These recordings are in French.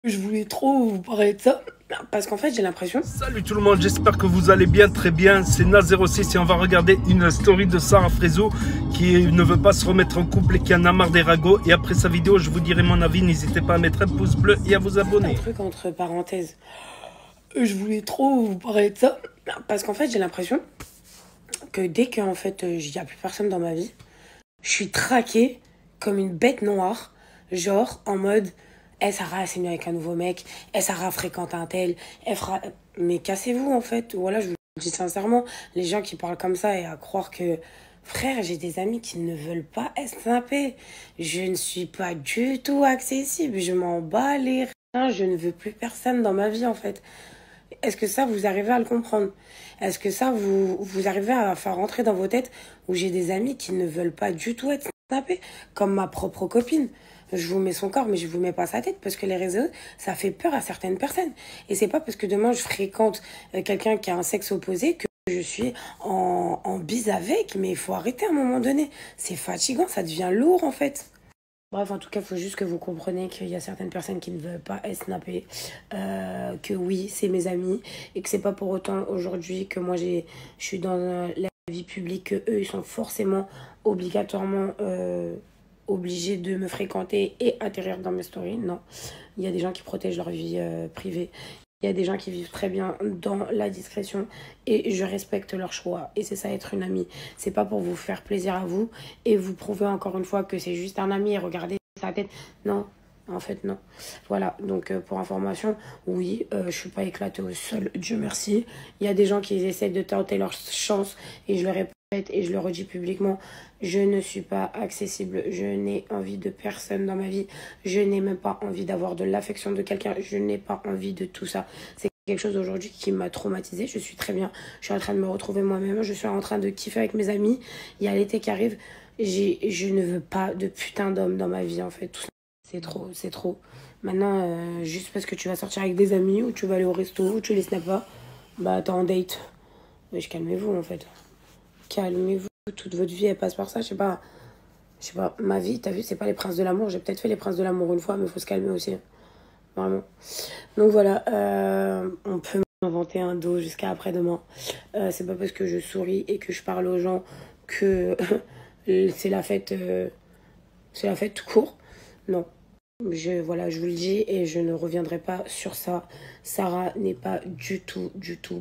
Je voulais trop vous parler de ça, parce qu'en fait j'ai l'impression... Salut tout le monde, j'espère que vous allez bien, très bien. C'est Na06 et on va regarder une story de Sarah Frézou qui ne veut pas se remettre en couple et qui en a marre des ragots. Et après sa vidéo, je vous dirai mon avis. N'hésitez pas à mettre un pouce bleu et à vous abonner. Un truc entre parenthèses. Je voulais trop vous parler de ça, parce qu'en fait j'ai l'impression que dès qu'en fait il n'y a plus personne dans ma vie, je suis traquée comme une bête noire, genre en mode... Eh Sarah, c'est mieux avec un nouveau mec. Eh Sarah fréquente un tel. Mais cassez-vous en fait. Voilà, je vous le dis sincèrement. Les gens qui parlent comme ça et à croire que... Frère, j'ai des amis qui ne veulent pas snapper. Je ne suis pas du tout accessible. Je m'en bats les reins. Je ne veux plus personne dans ma vie en fait. Est-ce que ça, vous arrivez à le comprendre? Est-ce que ça, vous arrivez à faire rentrer dans vos têtes où j'ai des amis qui ne veulent pas du tout être snappés, comme ma propre copine? Je vous mets son corps, mais je vous mets pas sa tête, parce que les réseaux, ça fait peur à certaines personnes. Et c'est pas parce que demain je fréquente quelqu'un qui a un sexe opposé que je suis en bise avec, mais il faut arrêter à un moment donné. C'est fatigant, ça devient lourd en fait. Bref, en tout cas, il faut juste que vous compreniez qu'il y a certaines personnes qui ne veulent pas être snappées, que oui, c'est mes amis, et que c'est pas pour autant aujourd'hui que moi je suis dans la vie publique, que eux ils sont forcément obligatoirement obligés de me fréquenter et atterrir dans mes stories. Non, il y a des gens qui protègent leur vie privée. Il y a des gens qui vivent très bien dans la discrétion et je respecte leur choix. Et c'est ça être une amie. C'est pas pour vous faire plaisir à vous et vous prouver encore une fois que c'est juste un ami et regardez sa tête. Non, en fait non. Voilà, donc pour information, oui, je suis pas éclatée au sol, Dieu merci. Il y a des gens qui essaient de tenter leur chance et je le répète et je le redis publiquement, je ne suis pas accessible, je n'ai envie de personne dans ma vie, je n'ai même pas envie d'avoir de l'affection de quelqu'un, je n'ai pas envie de tout ça. C'est quelque chose aujourd'hui qui m'a traumatisée, je suis très bien, je suis en train de me retrouver moi-même, je suis en train de kiffer avec mes amis, il y a l'été qui arrive, je ne veux pas de putain d'homme dans ma vie en fait, tout ça. C'est trop, c'est trop. Maintenant, juste parce que tu vas sortir avec des amis ou tu vas aller au resto ou tu les snaps pas, bah t'es en date. Mais calmez-vous en fait. Calmez-vous, toute votre vie elle passe par ça, je sais pas, ma vie, t'as vu, c'est pas les princes de l'amour, j'ai peut-être fait les princes de l'amour une fois, mais faut se calmer aussi, vraiment. Donc voilà, on peut m'inventer un dos jusqu'à après-demain, c'est pas parce que je souris et que je parle aux gens que c'est la fête tout court, non. Voilà, je vous le dis et je ne reviendrai pas sur ça. Sarah n'est pas du tout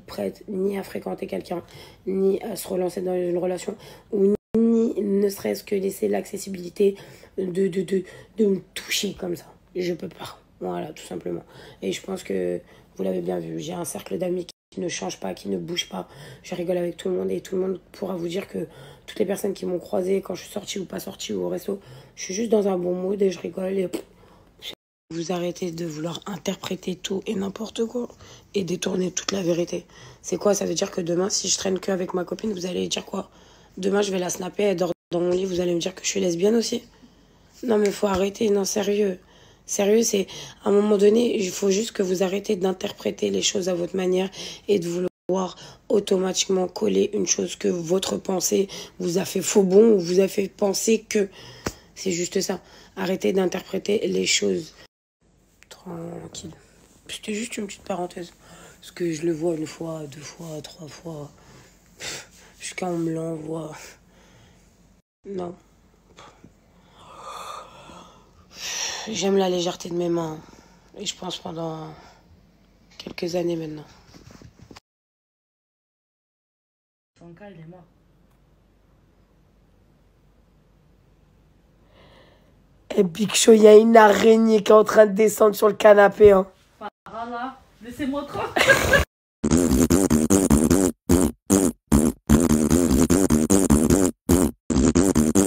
prête ni à fréquenter quelqu'un, ni à se relancer dans une relation, ou ni ne serait-ce que laisser l'accessibilité de me toucher comme ça. Je peux pas. Voilà, tout simplement. Et je pense que vous l'avez bien vu. J'ai un cercle d'amis qui ne change pas, qui ne bouge pas. Je rigole avec tout le monde et tout le monde pourra vous dire que toutes les personnes qui m'ont croisé quand je suis sortie ou pas sortie ou au resto, je suis juste dans un bon mood et je rigole et... Vous arrêtez de vouloir interpréter tout et n'importe quoi et détourner toute la vérité. C'est quoi? Ça veut dire que demain, si je traîne que avec ma copine, vous allez dire quoi? Demain, je vais la snapper, elle dort dans mon lit, vous allez me dire que je suis lesbienne aussi? Non, mais faut arrêter, non, sérieux. Sérieux, c'est à un moment donné, il faut juste que vous arrêtez d'interpréter les choses à votre manière et de vouloir automatiquement coller une chose que votre pensée vous a fait faux bon ou vous a fait penser que. C'est juste ça. Arrêtez d'interpréter les choses. Tranquille. C'était juste une petite parenthèse. Parce que je le vois une fois, deux fois, trois fois. Jusqu'à on me l'envoie. Non. J'aime la légèreté de mes mains. Et je pense pendant quelques années maintenant. Ton cas, il est mort. Et Big Show, il y a une araignée qui est en train de descendre sur le canapé. Hein. Voilà, laissez-moi tranquille.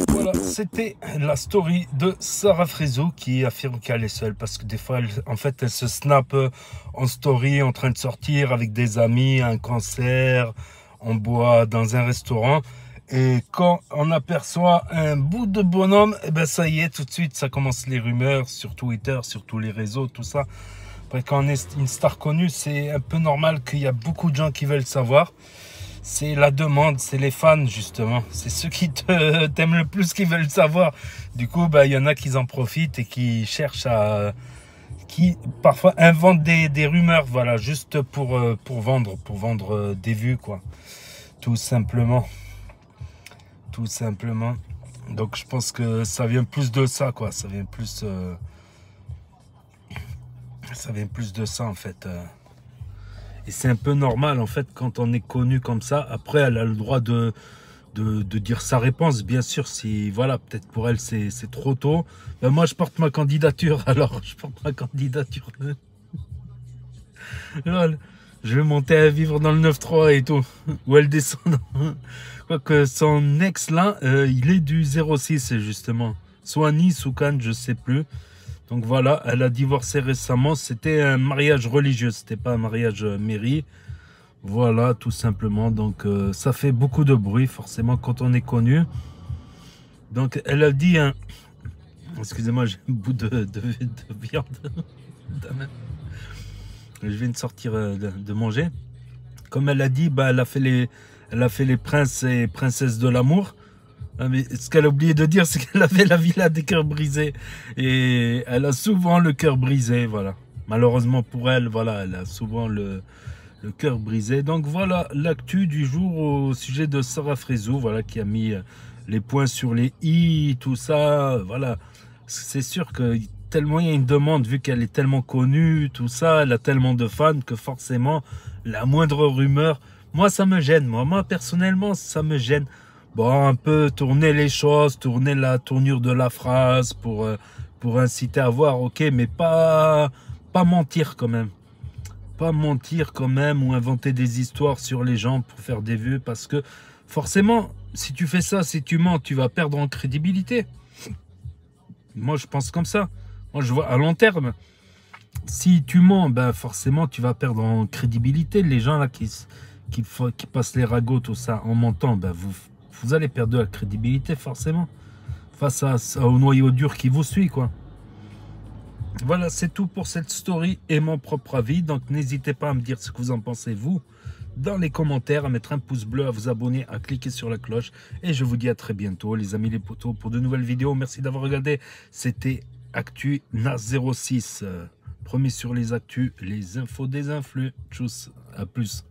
Voilà, c'était la story de Sarah Frézou qui affirme qu'elle est seule parce que des fois, elle se snap en story en train de sortir avec des amis, un concert, on boit dans un restaurant. Et quand on aperçoit un bout de bonhomme, eh ben ça y est, tout de suite, ça commence les rumeurs sur Twitter, sur tous les réseaux, tout ça. Après, quand on est une star connue, c'est un peu normal qu'il y a beaucoup de gens qui veulent savoir. C'est la demande, c'est les fans justement. C'est ceux qui t'aiment le plus qui veulent savoir. Du coup, il y en a qui en profitent et qui cherchent à qui parfois inventent des rumeurs, voilà, juste pour vendre des vues, quoi. Tout simplement. Tout simplement. Donc je pense que ça vient plus de ça, quoi. Ça vient plus de ça, en fait. Et c'est un peu normal, en fait, quand on est connu comme ça. Après, elle a le droit de dire sa réponse, bien sûr. Si, voilà, peut-être pour elle, c'est trop tôt. Ben, moi, je porte ma candidature, alors. Je porte ma candidature. Voilà. Je vais monter à vivre dans le 9-3 et tout. Où elle descend. Quoique son ex, là, il est du 06, justement. Soit Nice ou Cannes, je sais plus. Donc voilà, elle a divorcé récemment. C'était un mariage religieux, c'était pas un mariage mairie. Voilà, tout simplement. Donc ça fait beaucoup de bruit, forcément, quand on est connu. Donc elle a dit... Excusez-moi, j'ai un bout de viande. Je viens de sortir de manger. Comme elle a dit, bah, elle a fait les princes et princesses de l'amour. Mais ce qu'elle a oublié de dire, c'est qu'elle avait la villa des cœurs brisés. Et elle a souvent le cœur brisé, voilà. Malheureusement pour elle, voilà, elle a souvent le cœur brisé. Donc voilà l'actu du jour au sujet de Sarah Frézou, voilà, qui a mis les points sur les i, tout ça, voilà. C'est sûr que tellement il y a une demande, vu qu'elle est tellement connue, tout ça, elle a tellement de fans que forcément, la moindre rumeur, moi ça me gêne, moi personnellement ça me gêne. Bon, un peu tourner les choses, tourner la tournure de la phrase pour inciter à voir, ok, mais pas mentir quand même. Pas mentir quand même ou inventer des histoires sur les gens pour faire des vues, parce que forcément, si tu fais ça, si tu mens, tu vas perdre en crédibilité. Moi, je pense comme ça. Moi, je vois à long terme. Si tu mens, ben forcément, tu vas perdre en crédibilité. Les gens là qui passent les ragots, tout ça, en mentant, ben vous allez perdre de la crédibilité forcément face au noyau dur qui vous suit, quoi. Voilà, c'est tout pour cette story et mon propre avis. Donc n'hésitez pas à me dire ce que vous en pensez, vous, dans les commentaires, à mettre un pouce bleu, à vous abonner, à cliquer sur la cloche. Et je vous dis à très bientôt, les amis les potos, pour de nouvelles vidéos. Merci d'avoir regardé. C'était Actu NAS06. Premier sur les actus, les infos des influx. Tchuss, à plus.